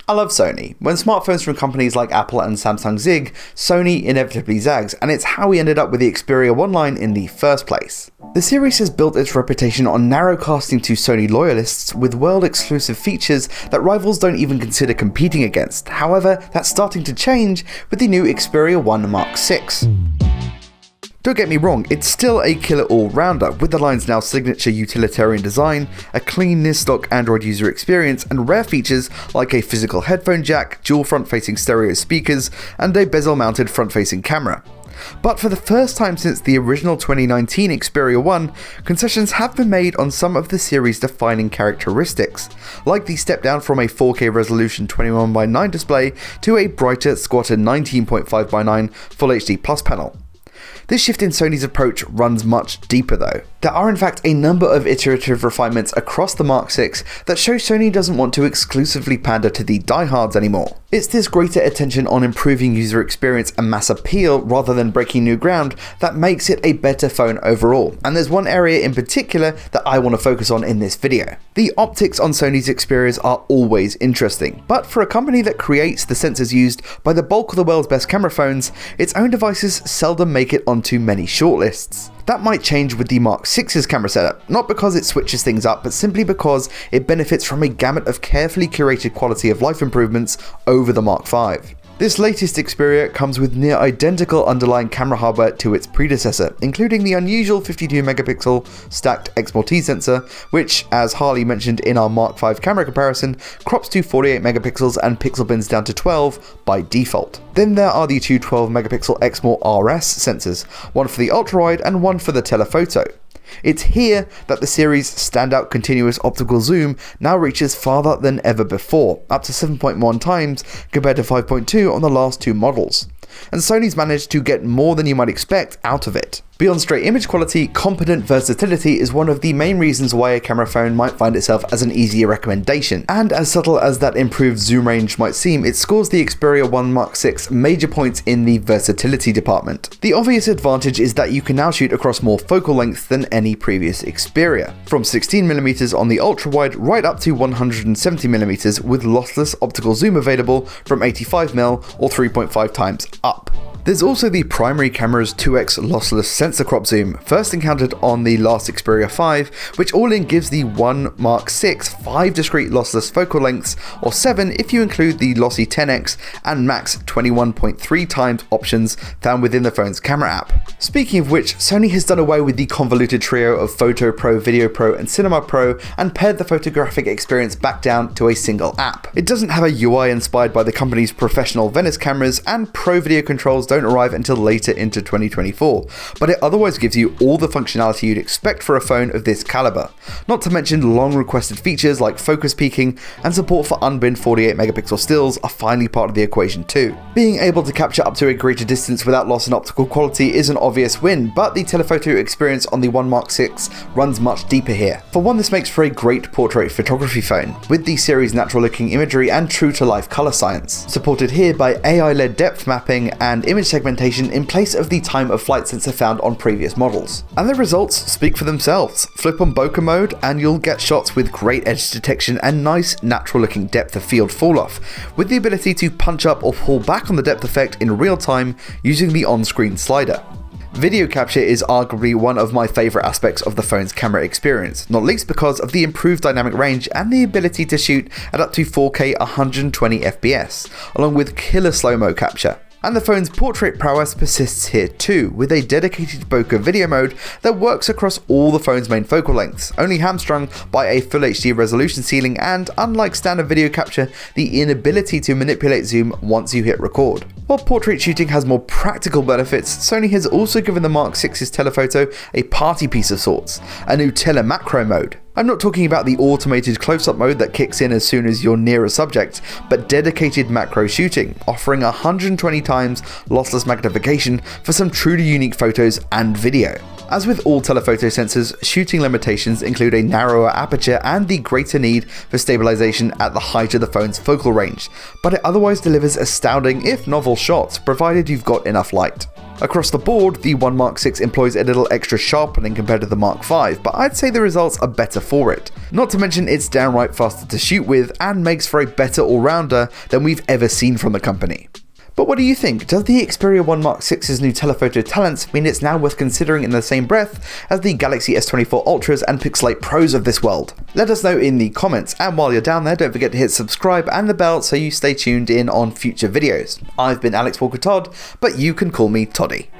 I love Sony. When smartphones from companies like Apple and Samsung zig, Sony inevitably zags, and it's how we ended up with the Xperia 1 line in the first place. The series has built its reputation on narrowcasting to Sony loyalists with world-exclusive features that rivals don't even consider competing against. However, that's starting to change with the new Xperia 1 Mark VI. Don't get me wrong, it's still a killer all-rounder, with the line's now signature utilitarian design, a clean stock Android user experience, and rare features like a physical headphone jack, dual front-facing stereo speakers, and a bezel-mounted front-facing camera. But for the first time since the original 2019 Xperia 1, concessions have been made on some of the series' defining characteristics, like the step down from a 4K resolution 21:9 display to a brighter, squatter 19.5:9 Full HD Plus panel. This shift in Sony's approach runs much deeper though. There are in fact a number of iterative refinements across the Mark VI that show Sony doesn't want to exclusively pander to the diehards anymore. It's this greater attention on improving user experience and mass appeal rather than breaking new ground that makes it a better phone overall, and there's one area in particular that I want to focus on in this video. The optics on Sony's Xperias are always interesting, but for a company that creates the sensors used by the bulk of the world's best camera phones, its own devices seldom make it onto many shortlists. That might change with the Mark VI's camera setup, not because it switches things up, but simply because it benefits from a gamut of carefully curated quality of life improvements over the Mark V. This latest Xperia comes with near identical underlying camera hardware to its predecessor, including the unusual 52-megapixel stacked X-T sensor, which, as Harley mentioned in our Mark V camera comparison, crops to 48 megapixels and pixel bins down to 12 by default. Then there are the two 12-megapixel XMOR RS sensors, one for the ultra-wide and one for the telephoto. It's here that the series' standout continuous optical zoom now reaches farther than ever before, up to 7.1 times compared to 5.2 on the last two models. And Sony's managed to get more than you might expect out of it. Beyond straight image quality, competent versatility is one of the main reasons why a camera phone might find itself as an easier recommendation. And as subtle as that improved zoom range might seem, it scores the Xperia 1 Mark VI major points in the versatility department. The obvious advantage is that you can now shoot across more focal lengths than any previous Xperia, from 16mm on the ultra-wide right up to 170mm with lossless optical zoom available from 85mm or 3.5 times up. There's also the primary camera's 2x lossless sensor crop zoom, first encountered on the last Xperia 5, which all in gives the 1 Mark VI 5 discrete lossless focal lengths, or 7 if you include the lossy 10x and max 21.3 times options found within the phone's camera app. Speaking of which, Sony has done away with the convoluted trio of Photo Pro, Video Pro and Cinema Pro and pared the photographic experience back down to a single app. It doesn't have a UI inspired by the company's professional Venice cameras, and Pro Video controls don't arrive until later into 2024, but it otherwise gives you all the functionality you'd expect for a phone of this caliber. Not to mention long requested features like focus peaking and support for unbinned 48 megapixel stills are finally part of the equation too. Being able to capture up to a greater distance without loss in optical quality is an obvious win, but the telephoto experience on the 1 Mark VI runs much deeper here. For one, this makes for a great portrait photography phone, with the series' natural looking imagery and true to life color science, supported here by AI-led depth mapping and image segmentation in place of the time of flight sensor found on previous models. And the results speak for themselves. Flip on bokeh mode and you'll get shots with great edge detection and nice natural looking depth of field fall off, with the ability to punch up or pull back on the depth effect in real time using the on-screen slider. Video capture is arguably one of my favourite aspects of the phone's camera experience, not least because of the improved dynamic range and the ability to shoot at up to 4K 120fps, along with killer slow-mo capture. And the phone's portrait prowess persists here too, with a dedicated bokeh video mode that works across all the phone's main focal lengths, only hamstrung by a Full HD resolution ceiling and, unlike standard video capture, the inability to manipulate zoom once you hit record. While portrait shooting has more practical benefits, Sony has also given the Mark VI's telephoto a party piece of sorts, a new telemacro mode. I'm not talking about the automated close-up mode that kicks in as soon as you're near a subject, but dedicated macro shooting, offering 120 times lossless magnification for some truly unique photos and video. As with all telephoto sensors, shooting limitations include a narrower aperture and the greater need for stabilization at the height of the phone's focal range, but it otherwise delivers astounding, if novel, shots provided you've got enough light. Across the board, the One Mark 6 employs a little extra sharpening compared to the Mark 5, but I'd say the results are better for it. Not to mention it's downright faster to shoot with and makes for a better all-rounder than we've ever seen from the company. But what do you think? Does the Xperia 1 Mark 6's new telephoto talents mean it's now worth considering in the same breath as the Galaxy S24 Ultras and Pixelate Pros of this world? Let us know in the comments, and while you're down there, don't forget to hit subscribe and the bell so you stay tuned in on future videos. I've been Alex Walker Todd, but you can call me Toddy.